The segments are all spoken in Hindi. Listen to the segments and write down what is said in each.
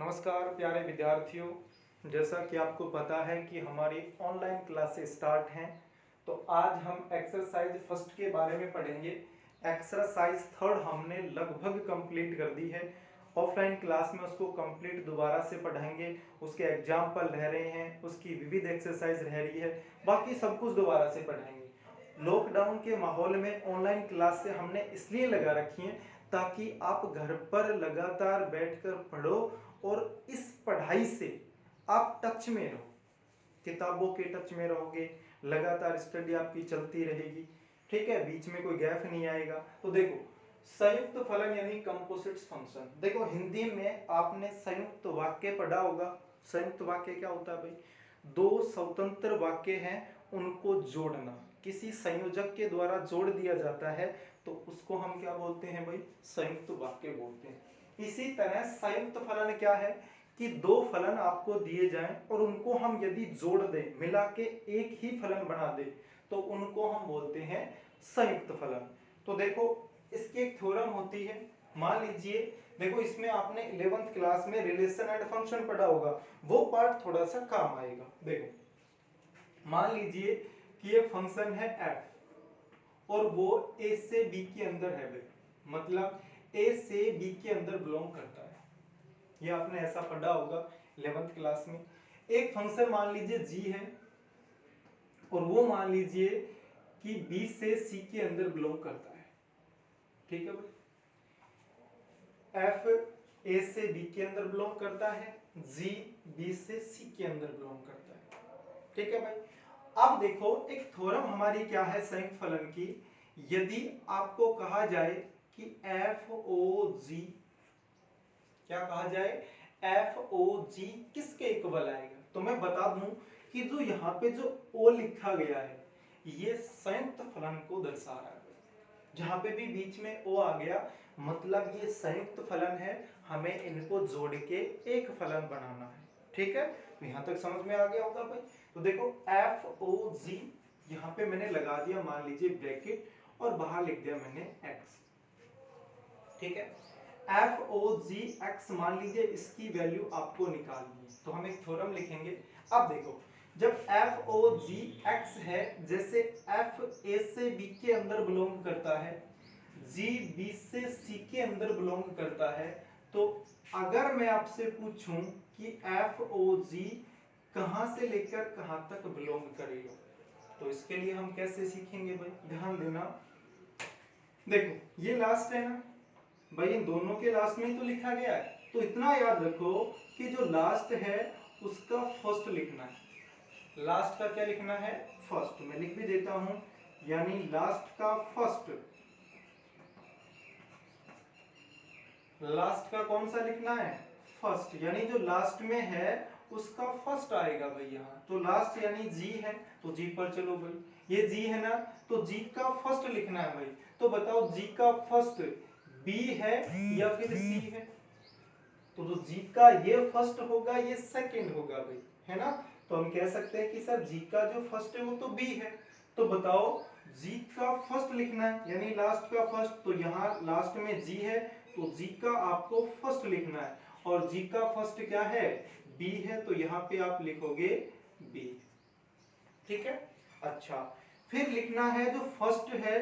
नमस्कार प्यारे विद्यार्थियों। जैसा कि आपको पता है कि हमारी ऑनलाइन क्लासेस स्टार्ट हैं, तो आज हम एक्सरसाइज फर्स्ट के बारे में पढ़ेंगे। एक्सरसाइज थर्ड हमने लगभग कंप्लीट कर दी है। ऑफलाइन क्लास में उसको कंप्लीट दोबारा से पढ़ाएंगे। उसके एग्जाम्पल रह रहे हैं, उसकी विविध एक्सरसाइज रह रही है, बाकी सब कुछ दोबारा से पढ़ाएंगे। लॉकडाउन के माहौल में ऑनलाइन क्लास से हमने इसलिए लगा रखी है ताकि आप घर पर लगातार बैठकर पढ़ो और इस पढ़ाई से आप टच में रहो, किताबों के टच में रहोगे, लगातार स्टडी आपकी चलती रहेगी। ठीक है, बीच में कोई गैप नहीं आएगा। तो देखो, संयुक्त फलन यानी कंपोजिट्स फंक्शन। देखो, हिंदी में आपने संयुक्त वाक्य पढ़ा होगा। संयुक्त वाक्य क्या होता है भाई? दो स्वतंत्र वाक्य हैं, उनको जोड़ना, किसी संयोजक के द्वारा जोड़ दिया जाता है तो उसको हम क्या बोलते हैं भाई? संयुक्त वाक्य बोलते हैं। इसी तरह संयुक्त फलन क्या है कि दो फलन आपको दिए जाएं और उनको हम यदि जोड़ दें, मिला के एक ही फलन बना दें, तो उनको हम बोलते हैं संयुक्त फलन। तो देखो, इसकी एक थ्योरम होती है। मान लीजिए, देखो इसमें आपने 11th क्लास में रिलेशन एंड फंक्शन पढ़ा होगा, वो पार्ट थोड़ा सा काम आएगा। देखो, मान लीजिए कि ये फंक्शन है f और वो a से b के अंदर है भाई, मतलब a से b के अंदर बिलोंग करता है। ये आपने ऐसा पढ़ा होगा 11th क्लास में। एक फंक्शन मान लीजिए g है और वो मान लीजिए कि b से c के अंदर बिलोंग करता है। ठीक है भाई, f a से b के अंदर बिलोंग करता है, g b से c के अंदर बिलोंग करता है। ठीक है भाई। अब देखो, एक थ्योरम हमारी क्या है संयुक्त फलन की। यदि आपको कहा जाए कि एफ ओ जी, क्या कहा जाए? एफ ओ जी किसके इक्वल आएगा? तो मैं बता दूं कि जो यहाँ पे जो ओ लिखा गया है, ये संयुक्त फलन को दर्शा रहा है। जहां पे भी बीच में ओ आ गया, मतलब ये संयुक्त फलन है, हमें इनको जोड़ के एक फलन बनाना है। ठीक है, तो यहां तक समझ में आ गया होगा भाई। तो देखो, एफ ओ जी यहाँ पे मैंने लगा दिया, मान लीजिए ब्रैकेट, और बाहर लिख दिया मैंने एक्स। ठीक है, एफ ओ जी एक्स, मान लीजिए इसकी वैल्यू आपको निकालनी है, तो हम एक थ्योरम लिखेंगे। अब देखो, जब एफ ओ जी एक्स है, जैसे एफ ए से बी के अंदर बिलोंग करता है, जी बी से सी के अंदर बिलोंग करता है, तो अगर मैं आपसे पूछूं कि एफ ओ जी कहां से लेकर कहां तक बिलोंग करेगा, तो इसके लिए हम कैसे सीखेंगे भाई? ध्यान देना। देखो, ये लास्ट है ना भाई, इन दोनों के लास्ट में ही तो लिखा गया है, तो इतना याद रखो कि जो लास्ट है उसका फर्स्ट लिखना है। लास्ट का क्या लिखना है? फर्स्ट। मैं लिख भी देता हूं, यानी लास्ट का फर्स्ट। लास्ट का कौन सा लिखना है? फर्स्ट, यानी जो लास्ट में है उसका फर्स्ट आएगा भाई यहाँ। तो लास्ट यानी जी है, तो जी पर चलो भाई, ये जी है ना, तो जी का फर्स्ट लिखना है भाई। तो बताओ, जी का फर्स्ट बी है या फिर सी है? तो जो जी का ये फर्स्ट होगा, ये सेकंड होगा भाई, है ना। तो हम कह सकते हैं कि सर जी का जो फर्स्ट है वो तो बी है। तो बताओ, जी का फर्स्ट लिखना है यानी लास्ट का फर्स्ट, तो यहाँ लास्ट में जी है, तो जी का आपको फर्स्ट लिखना है, और जी का फर्स्ट क्या है? बी है, तो यहाँ पे आप लिखोगे बी। ठीक है, अच्छा, फिर लिखना है जो फर्स्ट है,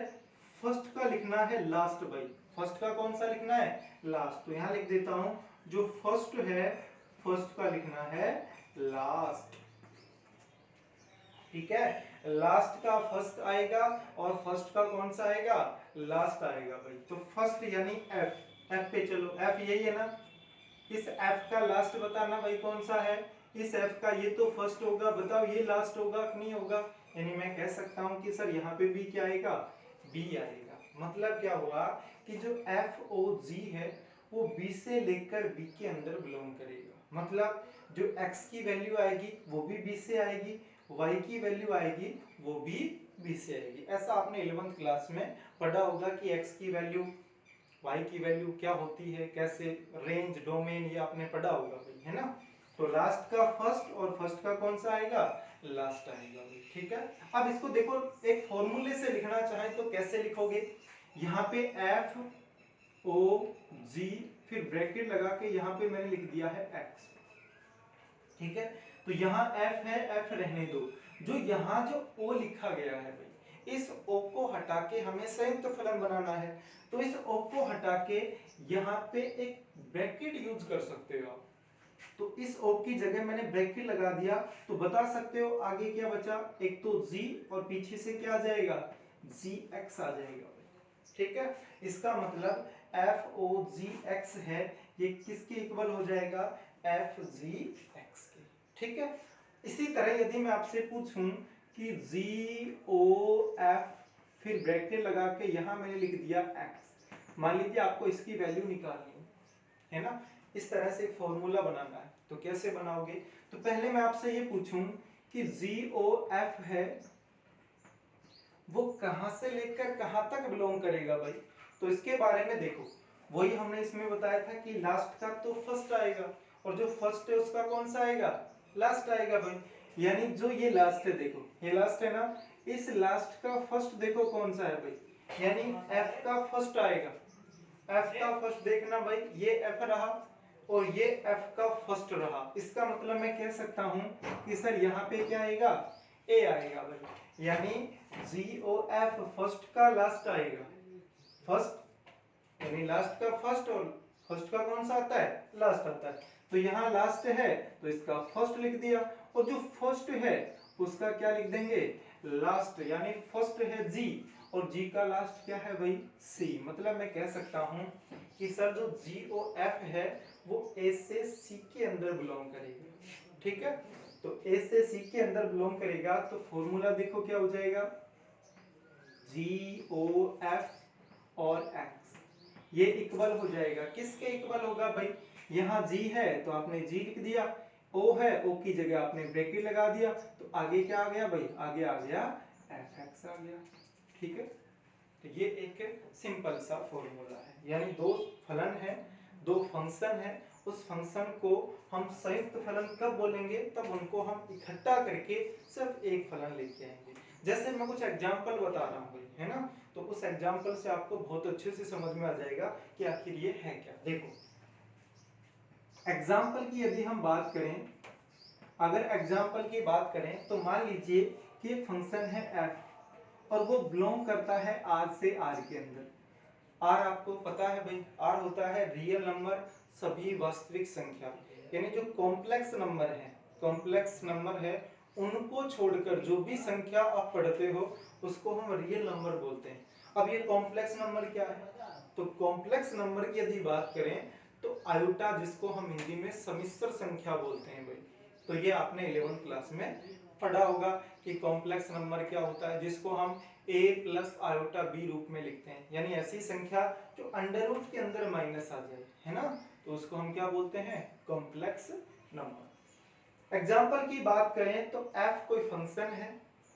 फर्स्ट का लिखना है लास्ट भाई। फर्स्ट का कौन सा लिखना है? लास्ट। तो यहां लिख देता हूं, जो फर्स्ट है फर्स्ट का लिखना है लास्ट। ठीक है, लास्ट का फर्स्ट आएगा और फर्स्ट का कौन सा आएगा? लास्ट आएगा भाई। तो फर्स्ट यानी एफ, एफ पे चलो, एफ यही है ना, इस एफ का लास्ट बताना भाई कौन सा है? इस एफ का ये तो फर्स्ट होगा, बताओ ये लास्ट होगा कि नहीं होगा? यानी मैं कह सकता हूं कि सर यहाँ पे भी क्या आएगा? बी आएगा। मतलब क्या हुआ कि जो एफ ओ जी है वो बी से लेकर बी के अंदर बिलोंग करेगा। मतलब जो एक्स की वैल्यू आएगी वो भी बी से आएगी, वाई की वैल्यू आएगी वो भी बी से आएगी। ऐसा आपने 11th क्लास में पढ़ा होगा कि एक्स की वैल्यू, y की वैल्यू क्या होती है, कैसे रेंज, डोमेन, ये आपने पढ़ा होगा भाई, है ना। तो लास्ट का फर्स्ट और फर्स्ट का कौन सा आएगा? लास्ट आएगा भाई। ठीक है, अब इसको देखो, एक फॉर्मूले से लिखना चाहे तो कैसे लिखोगे? यहाँ पे एफ ओ जी फिर ब्रैकेट लगा के यहाँ पे मैंने लिख दिया है x, ठीक है। तो यहाँ f है, f रहने दो। जो यहाँ जो o लिखा गया है भाई, इस o को हटा के हमें संयुक्त फलन बनाना है। तो इस o को हटा के यहाँ पे एक ब्रैकेट यूज कर सकते हो आप। तो इस o की जगह मैंने ब्रैकेट लगा दिया, तो बता सकते हो आगे क्या बचा, एक तो g और पीछे से क्या आ जाएगा, gx आ जाएगा, ठीक है। इसका मतलब FOGX है, ये किसके इक्वल हो जाएगा, FGX के, ठीक है। इसी तरह यदि मैं आपसे पूछूं कि GOF फिर ब्रैकेट लगा के यहां मैंने लिख दिया x, मान लीजिए आपको इसकी वैल्यू निकालनी है ना, इस तरह से एक फॉर्मूला बनाना है, तो कैसे बनाओगे। तो पहले मैं आपसे ये पूछूं कि GOF है वो कहां से लेकर कहां तक बिलोंग करेगा भाई, तो इसके बारे में देखो, वही हमने इसमें बताया था कि लास्ट का तो फर्स्ट आएगा, और जो फर्स्ट है उसका कौन सा आएगा, लास्ट आएगा भाई। यानी जो ये लास्ट है, देखो ये लास्ट है ना, इस लास्ट का फर्स्ट देखो कौन सा है भाई, यानी f का फर्स्ट आएगा, f का फर्स्ट देखना भाई, ये f रहा और ये f का फर्स्ट रहा। इसका मतलब मैं कह सकता हूं कि सर यहाँ पे क्या आएगा, a आएगा भाई, यानी GOF फर्स्ट का लास्ट आएगा, फर्स्ट यानी लास्ट का फर्स्ट, और फर्स्ट का कौन सा आता है, लास्ट आता है। तो यहाँ लास्ट है तो इसका फर्स्ट लिख दिया, और जो फर्स्ट है उसका क्या लिख देंगे, लास्ट, यानी फर्स्ट है G और G का लास्ट क्या है भाई, C। मतलब मैं कह सकता हूँ कि सर जो GOF है वो A से C के अंदर बिलोंग करेगा, ठीक है। तो A से C के अंदर बिलोंग करेगा, तो फॉर्मूला देखो क्या हो जाएगा, GOF और x ये इक्वल हो जाएगा, किसके इक्वल होगा भाई, यहाँ g है तो आपने g लिख दिया, o है o की जगह आपने ब्रैकेट लगा दिया, तो आगे क्या आ गया भाई, आगे आ गया fx आ गया, ठीक है। तो ये एक सिंपल सा फॉर्मूला है, यानी दो फलन है, दो फंक्शन है, उस फंक्शन को हम संयुक्त फलन कब बोलेंगे, तब उनको हम इकट्ठा करके सिर्फ एक फलन लेके आएंगे। जैसे मैं कुछ एग्जांपल बता रहा हूँ है ना, तो उस एग्जांपल से आपको बहुत अच्छे से समझ में आ जाएगा कि आखिर ये है क्या। देखो एग्जांपल की यदि हम बात करें, अगर एग्जांपल की बात करें तो मान लीजिए कि एक फंक्शन है f और वो बिलोंग करता है r से r के अंदर। r आपको पता है भाई, r होता है रियल नंबर सभी वास्तविक संख्या, यानी जो कॉम्प्लेक्स नंबर है, कॉम्प्लेक्स नंबर है उनको छोड़कर जो भी संख्या आप पढ़ते हो उसको हम रियल नंबर बोलते हैं। अब ये कॉम्प्लेक्स नंबर क्या है, तो कॉम्प्लेक्स नंबर की यदि बात करें तो आयोटा, जिसको हम हिंदी में समिश्र संख्या बोलते हैं भाई, तो ये आपने 11th क्लास में पढ़ा होगा कि कॉम्प्लेक्स नंबर क्या होता है, जिसको हम a प्लस आयोटा b रूप में लिखते हैं, यानी ऐसी संख्या जो अंडर रूट के अंदर माइनस आ जाए, है ना, तो उसको हम क्या बोलते हैं, कॉम्प्लेक्स नंबर। एग्जाम्पल की बात करें तो f कोई फंक्शन है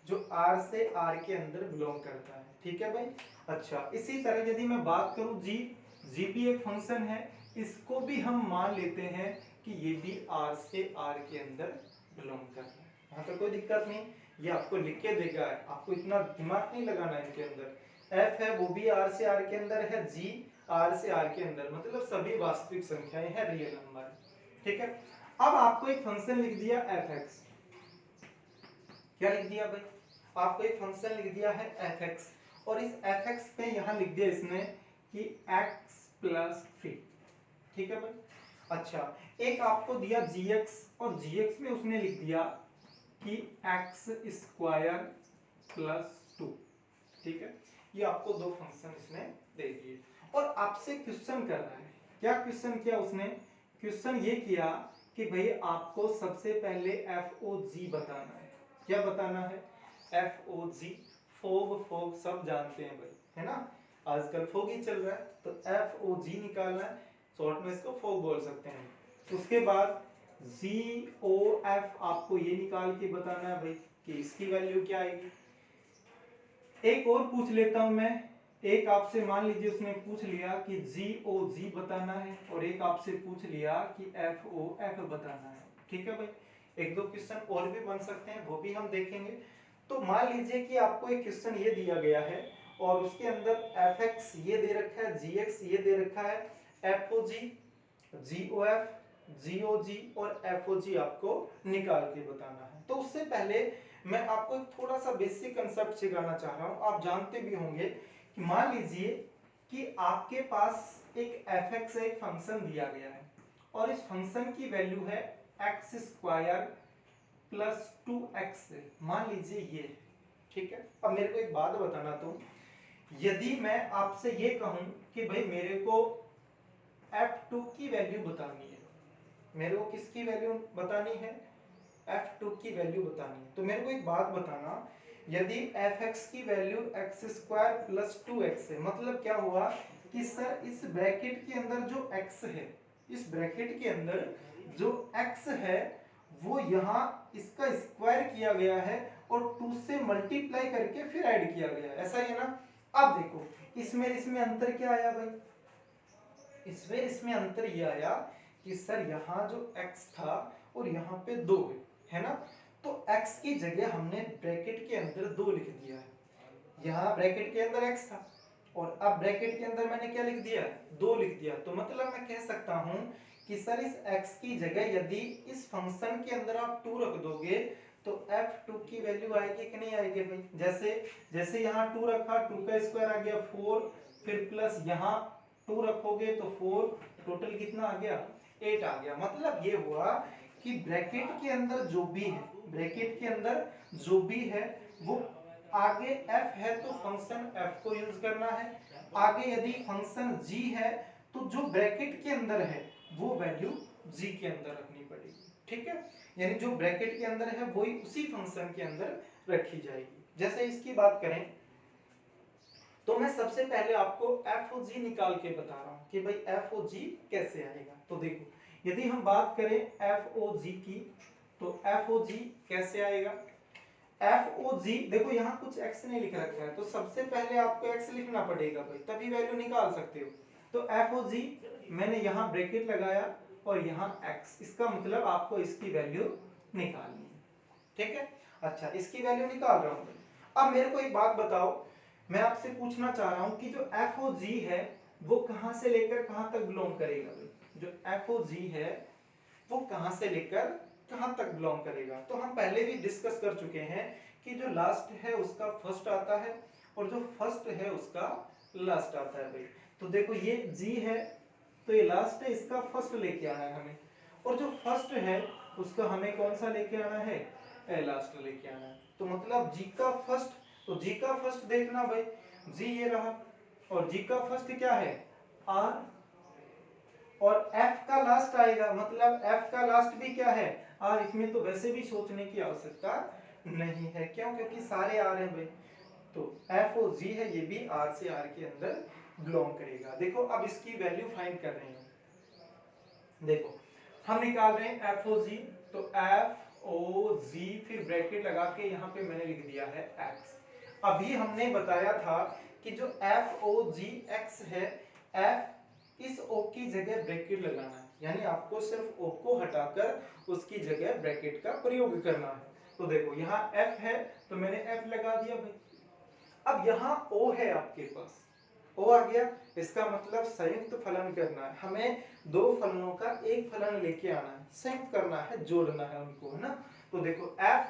जो r से r के अंदर बिलोंग करता है, ठीक है भाई। अच्छा, इसी तरह यदि मैं बात करूं g भी एक फंक्शन है, इसको भी हम मान लेते हैं कि ये भी r से r के अंदर बिलोंग कर रहा है, यहाँ तो कोई दिक्कत नहीं, ये आपको लिख के देगा, आपको इतना दिमाग नहीं लगाना है इनके अंदर। f है वो भी r से r के अंदर है, g r से r के अंदर, मतलब सभी वास्तविक संख्याएं हैं, रियल नंबर, ठीक है। अब आपको एक फंक्शन लिख दिया fx, क्या लिख दिया भाई, आपको एक फंक्शन लिख दिया है fx, और इस fx पे यहाँ लिख दिया इसने कि x प्लस 3, ठीक है भाई। अच्छा, एक आपको दिया gx, और gx में उसने लिख दिया कि x स्क्वायर प्लस 2, ठीक है। ये आपको दो फंक्शन इसने दे दिए और आपसे क्वेश्चन कर रहा है। क्या क्वेश्चन किया उसने, क्वेश्चन ये किया कि भाई आपको सबसे पहले FOG बताना है। क्या बताना है, FOG, फोग, फोग सब जानते हैं भाई, है ना, आजकल फोग ही चल रहा है, तो FOG निकालना है, शॉर्ट में इसको फोग बोल सकते हैं। उसके बाद GOF आपको ये निकाल के बताना है भाई कि इसकी वैल्यू क्या आएगी। एक और पूछ लेता हूं मैं, एक आपसे मान लीजिए उसने पूछ लिया कि GOG बताना है, और एक आपसे पूछ लिया कि FOF बताना है, ठीक है भाई। एक दो क्वेश्चन और भी बन सकते हैं, वो भी हम देखेंगे। तो मान लीजिए कि आपको एक क्वेश्चन ये दिया गया है और उसके अंदर fx ये दे रखा है, gx ये दे रखा है, FOG GOF, GOG और FOG आपको निकाल के बताना है। तो उससे पहले मैं आपको थोड़ा सा बेसिक कंसेप्ट सिखाना चाह रहा हूं। आप जानते भी होंगे कि मान लीजिए कि आपके पास एक fx एक फंक्शन दिया गया है और इस फंक्शन की वैल्यू है x स्क्वायर प्लस 2x, मान लीजिए ये, ठीक है। अब मेरे को एक बात बताना, तुम यदि मैं आपसे ये कहूं कि भाई मेरे को f2 की वैल्यू बतानी है, मेरे को किसकी वैल्यू बतानी है, f2 की वैल्यू बतानी है, तो मेरे को एक बात बताना, यदि fx की value x square plus 2x है, मतलब क्या हुआ कि सर इस ब्रैकेट के अंदर जो x है, इस ब्रैकेट के अंदर जो x है वो यहाँ इसका स्क्वायर किया गया है और 2 से मल्टीप्लाई करके फिर ऐड किया गया है, ऐसा ही है ना। अब देखो इसमें अंतर क्या आया भाई, इसमें अंतर ये आया कि सर यहाँ जो x था और यहाँ पे 2 है ना, तो x की जगह हमने ब्रैकेट के अंदर 2 लिख दिया है, यहाँ ब्रैकेट के अंदर x था और अब ब्रैकेट के अंदर मैंने क्या लिख दिया, 2 लिख दिया। तो मतलब मैं कह सकता हूँ कि सर इस x की जगह यदि इस फंक्शन के अंदर आप 2 रख दोगे तो f2 की वैल्यू आएगी कि नहीं आएगी भाई, जैसे यहाँ 2 रखा, 2 का स्क्वायर आ गया 4, फिर प्लस यहाँ 2 रखोगे तो 4, टोटल कितना आ गया, 8 आ गया। मतलब ये हुआ कि ब्रैकेट के अंदर जो भी है, ब्रैकेट के अंदर जो भी है वो आगे f है तो फंक्शन f को यूज करना है, आगे यदि फंक्शन g है तो जो ब्रैकेट के अंदर है वो वैल्यू g के अंदर रखनी पड़ेगी, ठीक है। यानी जो ब्रैकेट के अंदर है वही उसी फंक्शन के अंदर रखी जाएगी। जैसे इसकी बात करें तो मैं सबसे पहले आपको FOG निकाल के बता रहा हूं कि भाई FOG कैसे आएगा। तो देखो यदि हम बात करें FOG की तो FOG कैसे आएगा, FOG देखो यहाँ कुछ x नहीं लिख रखा है तो सबसे पहले आपको x लिखना पड़ेगा भाई, तभी वैल्यू निकाल सकते हो। तो FOG मैंने यहाँ ब्रैकेट लगाया और यहाँ x, इसका मतलब आपको इसकी वैल्यू निकालनी है, ठीक है। अच्छा इसकी वैल्यू निकाल रहा हूँ। अब मेरे को एक बात बताओ, मैं आपसे पूछना चाह रहा हूँ कि जो FOG है वो कहाँ से लेकर कहाँ तक बिलोंग करेगा भाई, जो FOG है वो कहाँ से लेकर कहाँ तक बिलोंग करेगा। तो हम पहले भी डिस्कस कर चुके हैं कि जो लास्ट है उसका फर्स्ट आता है और जो फर्स्ट है उसका लास्ट आता है भाई। तो देखो ये G है तो ये लास्ट है, इसका फर्स्ट लेके आना है हमें, और जो फर्स्ट है उसका हमें कौन सा लेके आना है, लास्ट लेके आना है। तो मतलब G का फर्स्ट, तो G का फर्स्ट देखना भाई, G ये रहा और G का फर्स्ट क्या है R, और F का लास्ट आएगा, मतलब F का लास्ट भी क्या है R। इसमें तो वैसे भी सोचने की आवश्यकता नहीं है, क्यों, क्योंकि सारे R हैं भाई। तो FOG है ये भी R से R के अंदर बिलोंग करेगा। देखो अब इसकी वैल्यू फाइंड कर रहे हैं, देखो हम निकाल रहे हैं FOG, तो FOG फिर ब्रैकेट लगा के यहाँ पे मैंने लिख दिया है x। अभी हमने बताया था कि जो FOGX है, F इस O की जगह ब्रैकेट लगाना है, यानी आपको सिर्फ O को हटाकर उसकी जगह ब्रैकेट का प्रयोग करना है। तो देखो यहाँ F है तो मैंने F लगा दिया भाई। अब यहाँ O है आपके पास, O आ गया, इसका मतलब संयुक्त फलन करना है, हमें दो फलनों का एक फलन लेके आना है, संयुक्त करना है, जोड़ना है उनको, है ना। तो देखो F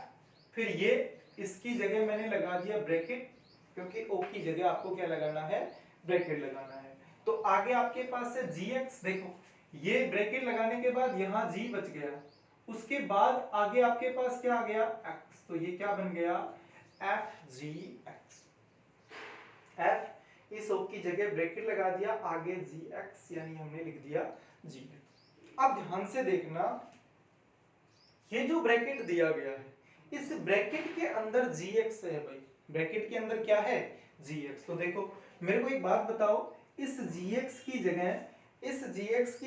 फिर ये इसकी जगह मैंने लगा दिया ब्रैकेट, क्योंकि O की जगह आपको क्या लगाना है, ब्रैकेट लगाना है। तो आगे आपके पास है GX, देखो ये ब्रैकेट लगाने के बाद यहाँ G बच गया, उसके बाद आगे आपके पास क्या आ गया X, तो ये क्या बन गया FGX। F इस O की जगह ब्रैकेट लगा दिया, आगे GX यानी हमने लिख दिया G। अब ध्यान से देखना, ये जो ब्रैकेट दिया गया है इस ब्रैकेट के अंदर GX है भाई, ब्रैकेट के अंदर क्या है GX। तो देखो मेरे को एक बात बताओ, इस GX की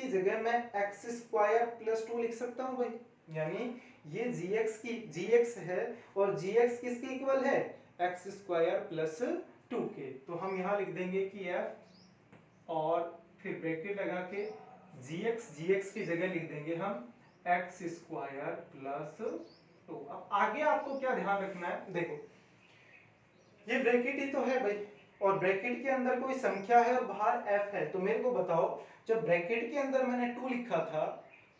जगह मैं x स्क्वायर प्लस 2 लिख सकता हूं भाई, यानी ये GX है और GX किसके इक्वल है, x स्क्वायर प्लस 2 के। तो हम यहाँ लिख देंगे कि f और फिर ब्रैकेट लगा के GX की जगह लिख देंगे हम x स्क्वायर प्लस 2। अब आगे आपको क्या ध्यान रखना है, देखो ये ब्रैकेट ही तो है भाई, और ब्रैकेट के अंदर कोई संख्या है और बाहर f है, तो मेरे को बताओ जब ब्रैकेट के अंदर मैंने 2 लिखा था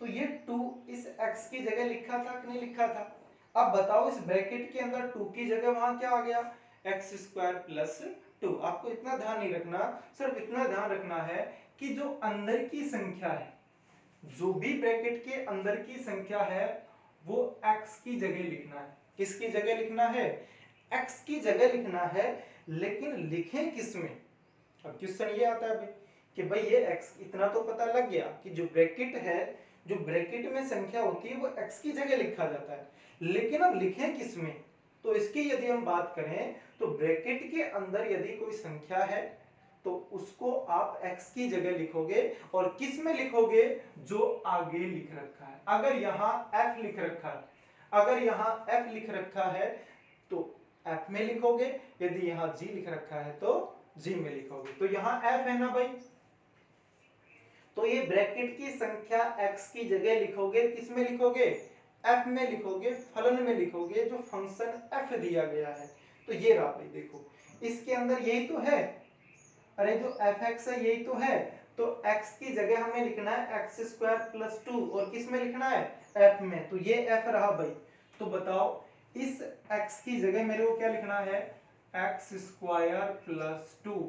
तो ये 2 इस x की जगह लिखा था कि नहीं लिखा था? अब बताओ इस ब्रैकेट के अंदर 2 की जगह वहां क्या आ गया? x square plus 2। आपको इतना ध्यान नहीं रखना, सिर्फ इतना ध्यान रखना है कि जो अंदर की संख्या है, जो भी ब्रैकेट के अंदर की संख्या है वो x की जगह लिखना है। किसकी जगह लिखना है? x की जगह लिखना है, लेकिन लिखें किसमें? अब क्वेश्चन ये आता है कि भाई ये x इतना तो पता लग गया कि जो ब्रैकेट है, जो ब्रैकेट में संख्या होती है वो x की जगह लिखा जाता है, लेकिन अब लिखें किसमें? तो इसकी यदि हम बात करें तो ब्रैकेट के अंदर यदि कोई संख्या है तो उसको आप x की जगह लिखोगे, और किस में लिखोगे? जो आगे लिख रखा है। अगर यहाँ f लिख रखा है, अगर यहाँ f लिख रखा है तो f में लिखोगे, यदि यहाँ g लिख रखा है तो g में लिखोगे। तो यहाँ f है ना भाई, तो ये ब्रैकेट की संख्या x की जगह लिखोगे, किस में लिखोगे? f में लिखोगे, फलन में लिखोगे, जो फंक्शन f दिया गया है। तो ये रहा भाई, देखो इसके अंदर यही तो है, अरे जो fx है यही तो है, तो x की जगह हमें लिखना है x स्क्वायर प्लस 2, और किस में लिखना है? f में। तो ये f रहा भाई। तो बताओ इस x की जगह मेरे को क्या लिखना है? x स्क्वायर प्लस 2,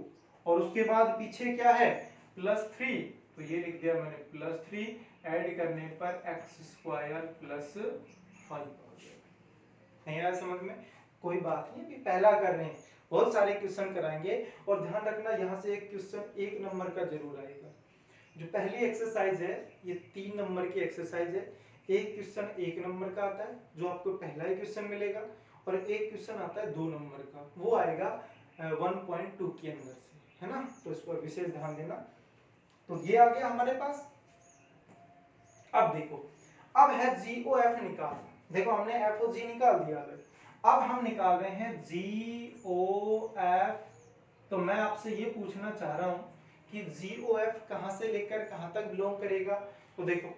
और उसके बाद पीछे क्या है? प्लस 3, तो ये लिख दिया मैंने प्लस 3, ऐड करने पर x स्क्वायर प्लस 5 हो जाएगा। नहीं आया समझ में? कोई बात नहीं, अभी पहला कर रहे हैं, बहुत सारे क्वेश्चन कराएंगे, और ध्यान रखना यहाँ से एक क्वेश्चन 1 नंबर का जरूर आएगा। जो पहली एक्सरसाइज है ये 3 नंबर की एक्सरसाइज है। एक क्वेश्चन 1 नंबर का आता है जो आपको पहला ही क्वेश्चन मिलेगा, और एक क्वेश्चन आता है 2 नंबर का, वो आएगा 1.2 के अंदर से, है ना? तो इस पर विशेष ध्यान देना। तो ये आ गया हमारे पास। अब देखो, अब है GOF निकाल। देखो हमने F और G निकाल दिया है, अब हम निकाल रहे हैं GOF। तो मैं आपसे ये पूछना चाह रहा हूं कि GOF कहां से लेकर कहां तक बिलोंग करेगा? तो देखो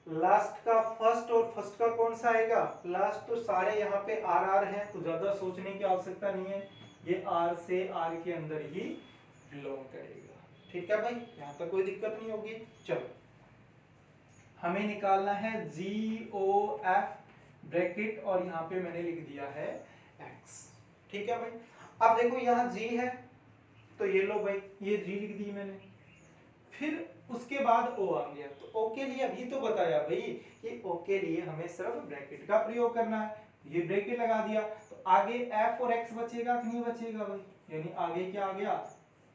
लास्ट का फर्स्ट और फर्स्ट का कौन सा आएगा? लास्ट। तो सारे यहाँ पे RR हैं, तो ज्यादा सोचने की आवश्यकता नहीं है, ये R से R के अंदर ही बिलोंग करेगा। ठीक है भाई, यहाँ तक कोई दिक्कत नहीं होगी। चलो हमें निकालना है GOF ब्रैकेट, और यहाँ पे मैंने लिख दिया है x। ठीक है भाई, अब देखो यहाँ G है, तो ये लो भाई ये G लिख दी मैंने, फिर उसके बाद O आ गया। तो O के लिए अभी तो बताया भाई कि O के लिए हमें सिर्फ ब्रैकेट का प्रयोग करना है, ये ब्रैकेट लगा दिया, तो आगे F और X बचेगा कि नहीं बचेगा भाई? यानी आगे क्या आ गया?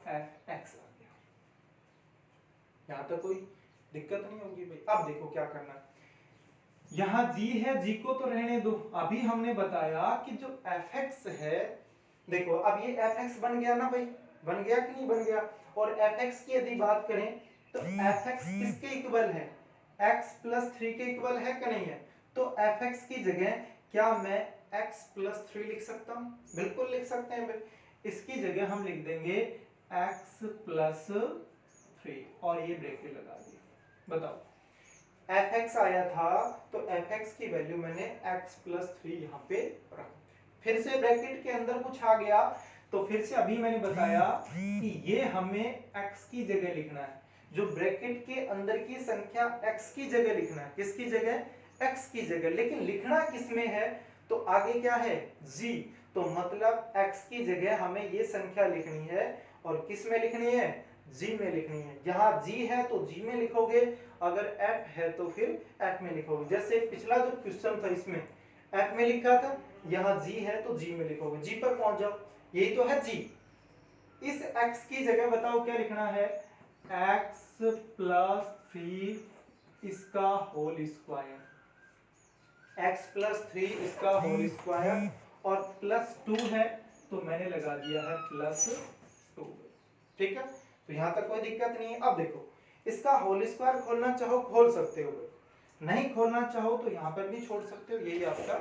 FX आ गया। यहाँ तक कोई दिक्कत नहीं होगी भाई। अब देखो क्या करना है, यहाँ G है, G को तो रहने दो। अभी हमने बताया कि जो fx है, देखो अब ये fx बन गया ना भाई, बन गया कि नहीं बन गया? और fx की यदि बात करें तो fx किसके इक्वल है? x प्लस 3 के इक्वल है कि नहीं है? तो fx की जगह क्या मैं x प्लस 3 लिख सकता हूँ? बिल्कुल लिख सकते हैं भाई। इसकी जगह हम लिख देंगे x प्लस 3, और ये ब्रैकेट लगा दिया। बताओ fx आया था, तो fx की वैल्यू मैंने x प्लस 3 यहाँ पे रख, फिर से ब्रैकेट के अंदर कुछ आ गया, तो फिर से अभी मैंने बताया कि ये हमें x की जगह लिखना है, जो ब्रैकेट के अंदर की संख्या x की जगह लिखना है। किसकी जगह? x की जगह। लेकिन लिखना किसमें है? तो आगे क्या है? g। तो मतलब x की जगह हमें ये संख्या लिखनी है, और किस में लिखनी है? g में लिखनी है। यहाँ g है तो g में लिखोगे, अगर f है तो फिर f में लिखोगे। जैसे पिछला जो क्वेश्चन था इसमें f में लिखा था, यहाँ g है तो g में लिखोगे। g पर पहुंच जाओ, यही तो है g। इस x की जगह बताओ क्या लिखना है? x प्लस 3 इसका होल स्क्वायर, x प्लस 3 इसका होल स्क्वायर, और प्लस 2 है तो मैंने लगा दिया है प्लस 2। ठीक है, तो यहां तक कोई दिक्कत नहीं है। अब देखो इसका होल स्क्वायर खोलना चाहो खोल सकते हो, नहीं खोलना चाहो तो यहाँ पर भी छोड़ सकते हो, यही आपका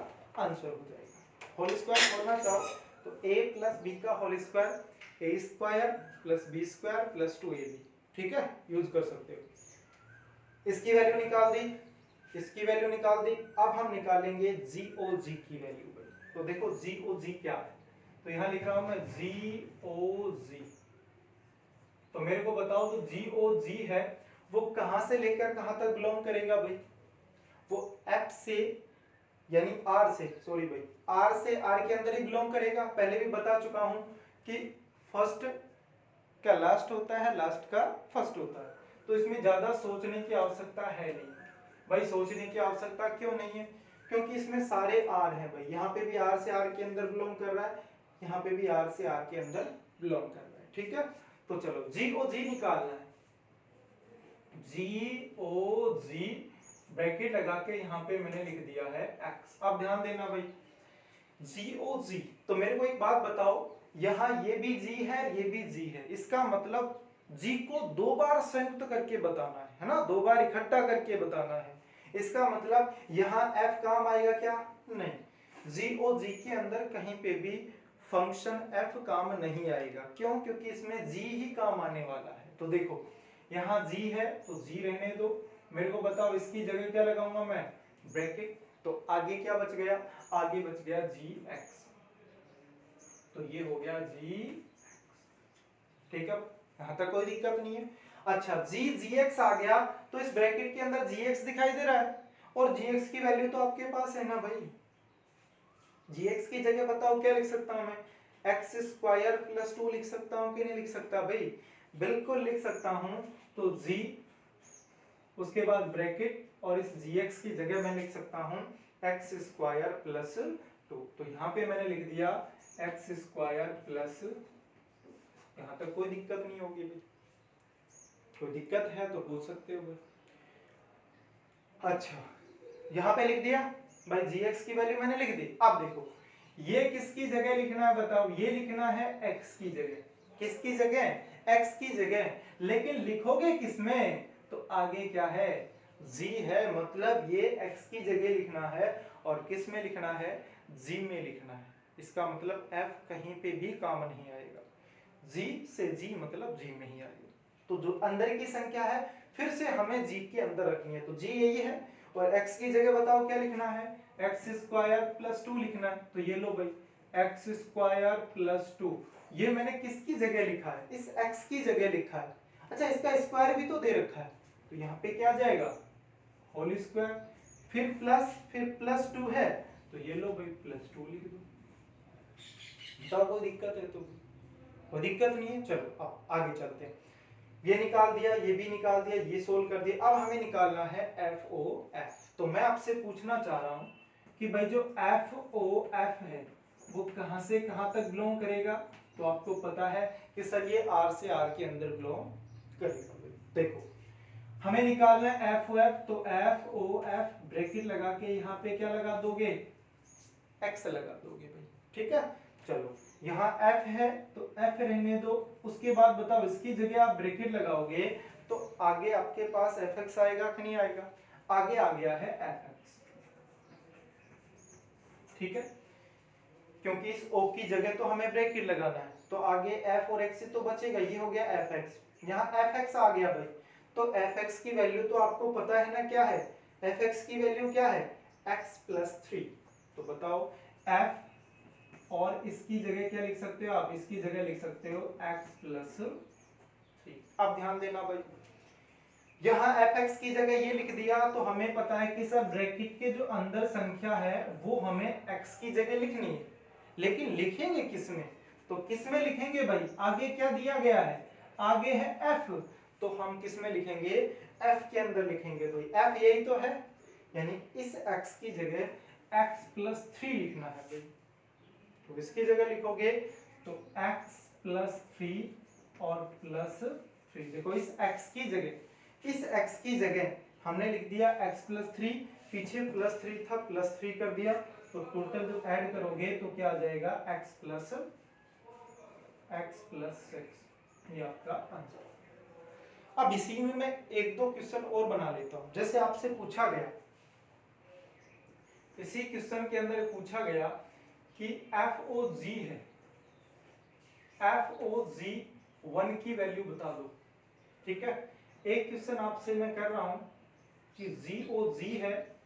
आंसर हो जाएगा। होल स्क्वायर खोलना चाहो तो a प्लस बी का whole square, A square plus B square plus 2ab, ठीक है, यूज कर सकते हो। इसकी वैल्यू निकाल दी, इसकी वैल्यू निकाल दी। अब हम निकालेंगे GOG की वैल्यू। तो देखो GOG क्या है? तो यहाँ लिख रहा हूं मैं GOG। तो मेरे को बताओ तो GOG है वो कहां से लेकर कहां तक बिलोंग करेगा भाई? वो F से यानी R से, सॉरी भाई, R से R के अंदर ही बिलोंग करेगा। पहले भी बता चुका हूं कि फर्स्ट का लास्ट होता है, लास्ट का फर्स्ट होता है। तो इसमें ज्यादा सोचने की आवश्यकता है नहीं भाई। सोचने की आवश्यकता क्यों नहीं है? क्योंकि इसमें सारे R हैं भाई। यहाँ पे भी R से R के अंदर बिलोंग कर रहा है, यहाँ पे भी R से R के अंदर बिलोंग कर रहा है। ठीक है, तो चलो GOG निकालना है। GOG ब्रैकेट लगा के यहाँ पे मैंने लिख दिया है X। अब ध्यान देना भाई, GOG, तो मेरे को एक बात बताओ, यहाँ ये भी G है, ये भी G है, इसका मतलब G को दो बार संयुक्त करके बताना है ना, दो बार इकट्ठा करके बताना है। इसका मतलब यहाँ F काम आएगा क्या? नहीं, GOG के अंदर कहीं पे भी फंक्शन F काम नहीं आएगा। क्यों? क्योंकि इसमें G ही काम आने वाला है। तो देखो यहाँ G है तो G रहने दो। मेरे को बताओ इसकी जगह क्या लगाऊंगा मैं? ब्रैकेट। तो आगे क्या बच गया? आगे बच गया GX। तो ये हो गया G। ठीक है, यहां तक कोई दिक्कत नहीं है। अच्छा, GX आ गया तो इस ब्रैकेट के अंदर GX दिखाई दे रहा है, और GX की वैल्यू तो आपके पास है ना भाई। GX की जगह बताओ क्या लिख सकता हूं मैं? x² + 2 लिख सकता हूं कि नहीं लिख सकता भाई? बिल्कुल लिख सकता हूं। तो G, उसके बाद ब्रैकेट, और इस GX की जगह मैं लिख सकता हूं x² + 2। तो यहाँ पे मैंने लिख दिया x²+, यहाँ तक कोई दिक्कत नहीं होगी भाई। कोई दिक्कत है तो पूछ सकते हो भाई। अच्छा, यहाँ पे लिख दिया भाई, GX की वैल्यू मैंने लिख दी। अब देखो ये किसकी जगह लिखना है बताओ? ये लिखना है x की जगह। किसकी जगह? x की जगह। लेकिन लिखोगे किसमें? तो आगे क्या है? G है, मतलब ये x की जगह लिखना है, और किस में लिखना है? G में लिखना है। इसका मतलब F कहीं पे भी काम नहीं आएगा। G से G मतलब G में ही आएगा। तो जो अंदर की संख्या है फिर से हमें G के अंदर रखनी है। तो G यही है, और x की जगह बताओ क्या लिखना है? x² + 2 लिखना है। तो ये लो भाई, x² + 2। ये मैंने किसकी जगह लिखा है? इस x की जगह लिखा है। अच्छा, इसका स्क्वायर भी तो दे रखा है, तो यहाँ पे क्या जाएगा? होल स्क्वायर, फिर प्लस, फिर +2 है, तो ये लो भाई +2 लिख दो। बताओ कोई दिक्कत है? तो कोई दिक्कत नहीं है। चलो अब आगे चलते हैं। ये निकाल दिया, ये भी निकाल दिया, ये सोल्व कर दिया। अब हमें निकालना है FOF। तो मैं आपसे पूछना चाह रहा हूं कि भाई जो FOF है वो कहां से कहां तक बिलोंग करेगा? तो आपको पता है कि सर ये R से R के अंदर बिलोंग करेगा। देखो हमें निकालना है FOF, तो FOF ब्रैकेट लगा के यहाँ पे क्या लगा दोगे? X लगा दोगे भाई। ठीक है, चलो यहाँ F है तो F रहने दो। उसके बाद बताओ इसकी जगह आप ब्रैकेट लगाओगे तो आगे आपके पास Fx आएगा कि नहीं आएगा? आगे आ गया है Fx। ठीक है, क्योंकि इस O की जगह तो हमें ब्रैकेट लगाना है, तो आगे F और X तो बचेगा। ये हो गया Fx। यहाँ Fx आ गया भाई, तो Fx की वैल्यू तो आपको पता है ना क्या है? Fx की वैल्यू क्या है? x+3। तो बताओ F, और इसकी जगह क्या लिख सकते हो आप? इसकी जगह लिख सकते हो x+3। अब ध्यान देना भाई, यहाँ fx की जगह ये लिख दिया तो हमें पता है कि सर ब्रैकेट के जो अंदर संख्या है वो हमें x की जगह लिखनी है, लेकिन लिखेंगे किसमें? तो किसमें लिखेंगे भाई? आगे क्या दिया गया है? आगे है f, तो हम किसमें लिखेंगे? f के अंदर लिखेंगे। तो f यही तो है, यानी इस x की जगह x+3 लिखना है भाई। तो इसकी जगह लिखोगे तो x+3 और +3। देखो इस x की जगह, इस x की जगह हमने लिख दिया x+3, पीछे +3 था, +3 कर दिया। तो टोटल जो ऐड करोगे तो क्या आ जाएगा? x+6। ये आपका आंसर। अब इसी में मैं एक दो क्वेश्चन और बना लेता हूं। जैसे आपसे पूछा गया, इसी क्वेश्चन के अंदर पूछा गया कि FOG है, FOG1 की वैल्यू बता दो। ठीक है, एक क्वेश्चन आपसे मैं कर रहा हूं कि GOG है,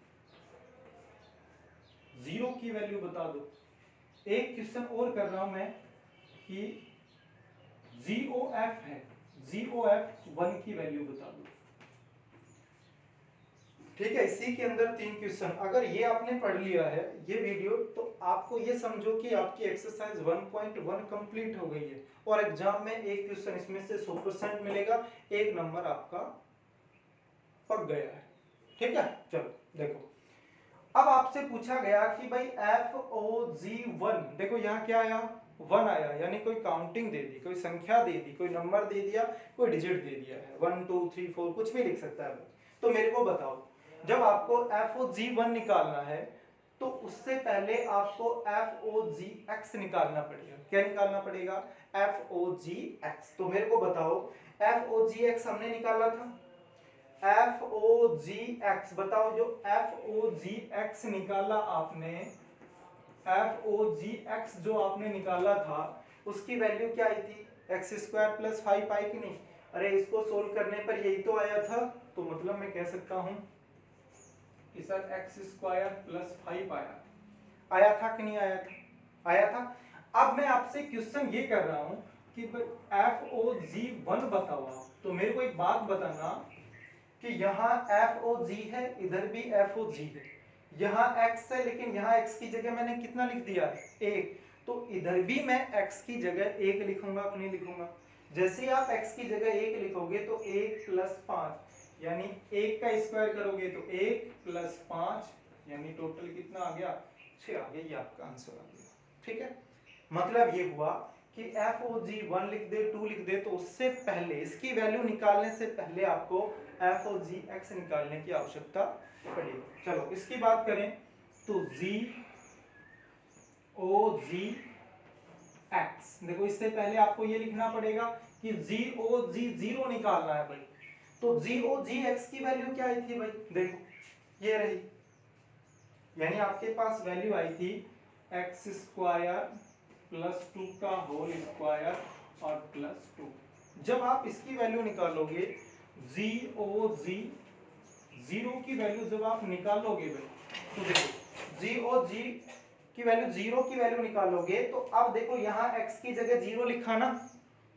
0 की वैल्यू बता दो। एक क्वेश्चन और कर रहा हूं मैं कि GOF है, GOF 1 की वैल्यू बता दो। ठीक है, इसी के अंदर 3 क्वेश्चन। अगर ये आपने पढ़ लिया है ये वीडियो, तो आपको ये समझो कि आपकी एक्सरसाइज 1.1 कंप्लीट हो गई है और एग्जाम में एक क्वेश्चन इसमें से 100% मिलेगा, एक नंबर आपका पक गया है। ठीक है, चलो देखो, अब आपसे पूछा गया कि भाई FOG1, देखो यहाँ क्या आया, 1 आया, यानी कोई काउंटिंग दे दी, कोई संख्या दे दी, कोई नंबर दे दिया, कोई डिजिट दे दिया है, 1 2 3 4 कुछ भी लिख सकता है। तो मेरे को बताओ, जब आपको FOG1 निकालना है तो उससे पहले आपको FOGX निकालना पड़ेगा। क्या निकालना पड़ेगा? FOGX। तो मेरे को बताओ, FOGX हमने निकाला था, FOGX बताओ, जो FOGX निकाला आपने, FOGX जो आपने निकाला था उसकी वैल्यू क्या आई थी? x² + 5 आई कि नहीं? अरे इसको सोल्व करने पर यही तो आया था, तो मतलब मैं कह सकता हूं कि सर x² + 5 आया था कि नहीं आया था? आया था। अब मैं आपसे क्वेश्चन ये कर रहा हूं कि FOG1 बताओ आप। तो मेरे को एक बात बताना कि यहाँ FOG है, इधर भी FOG है, यहाँ x है, लेकिन यहाँ x की जगह मैंने कितना लिख दिया? 1। तो इधर भी मैं x की जगह 1 लिखूंगा कि नहीं लिखूंगा? जैसे ही आप x की जगह 1 लिखोगे तो 1 + 5, यानी 1 का स्क्वायर करोगे तो 1 + 5, यानी टोटल कितना आ गया? 6 आ गया। ये आपका आंसर आ गया। ठीक है, मतलब ये हुआ कि FOG1 लिख दे, 2 लिख दे, तो उससे पहले, इसकी वैल्यू निकालने से पहले आपको FOGX निकालने की आवश्यकता पड़ेगी। चलो इसकी बात करें तो GOGX, देखो इससे पहले आपको ये लिखना पड़ेगा कि GOG0 निकालना है भाई। तो GOGX की वैल्यू क्या आई थी भाई? देखो ये रही, यानी आपके पास वैल्यू आई थी x² + 2 का होल स्क्वायर और +2। जब आप इसकी वैल्यू निकालोगे, GOG0 की वैल्यू जब आप निकालोगे भाई, तो देखो GOG की वैल्यू, 0 की वैल्यू निकालोगे, तो अब देखो यहाँ x की जगह 0 लिखा ना,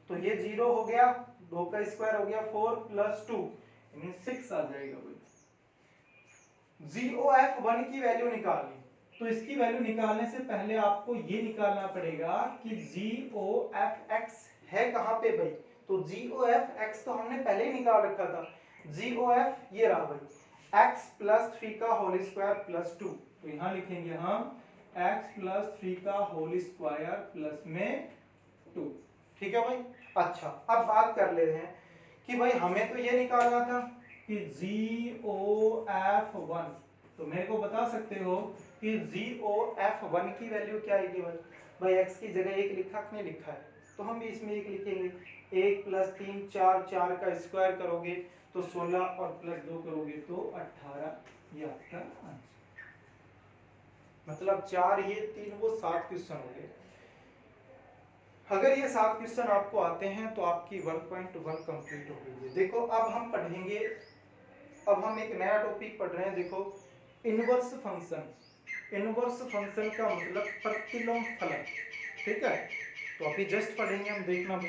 तो ये 0 हो गया, 2 का स्क्वायर हो गया 4 + 2 यानी 6 आ जाएगा भाई। GOF1 की वैल्यू निकालनी, तो इसकी वैल्यू निकालने से पहले आपको ये निकालना पड़ेगा कि GOFX है कहां पे भाई? तो GOFX तो हमने पहले ही निकाल रखा था। GOF ये रहा भाई, x + 3 का होल स्क्वायर +2। तो यहां लिखेंगे हम x + 3 का होल स्क्वायर प्लस में 2। ठीक है भाई। अच्छा, अब बात कर लेते हैं कि भाई हमें तो ये निकालना था कि GOF1, तो मेरे को बता सकते हो कि GOF1 की वैल्यू क्या आएगी भाई? भाई x की जगह 1 लिखा कि नहीं लिखा है, तो हम भी इसमें 1 लिखेंगे। 1 + 3 4, 4 का स्क्वायर करोगे तो 16 और +2 करोगे तो 18, ये आपका आंसर। मतलब 4 ये 3 वो 7 क्वेश्चन हो गए। अगर ये 7 क्वेश्चन आपको आते हैं तो आपकी 1.1 कंप्लीट हो गई है। देखो अब हम पढ़ेंगे, अब हम एक नया टॉपिक पढ़ रहे हैं। देखो इनवर्स फंक्शन। इनवर्स फंक्शन का मतलब प्रतिलोम फलन। ठीक है, तो अभी जस्ट पढ़ेंगे हम, देखना।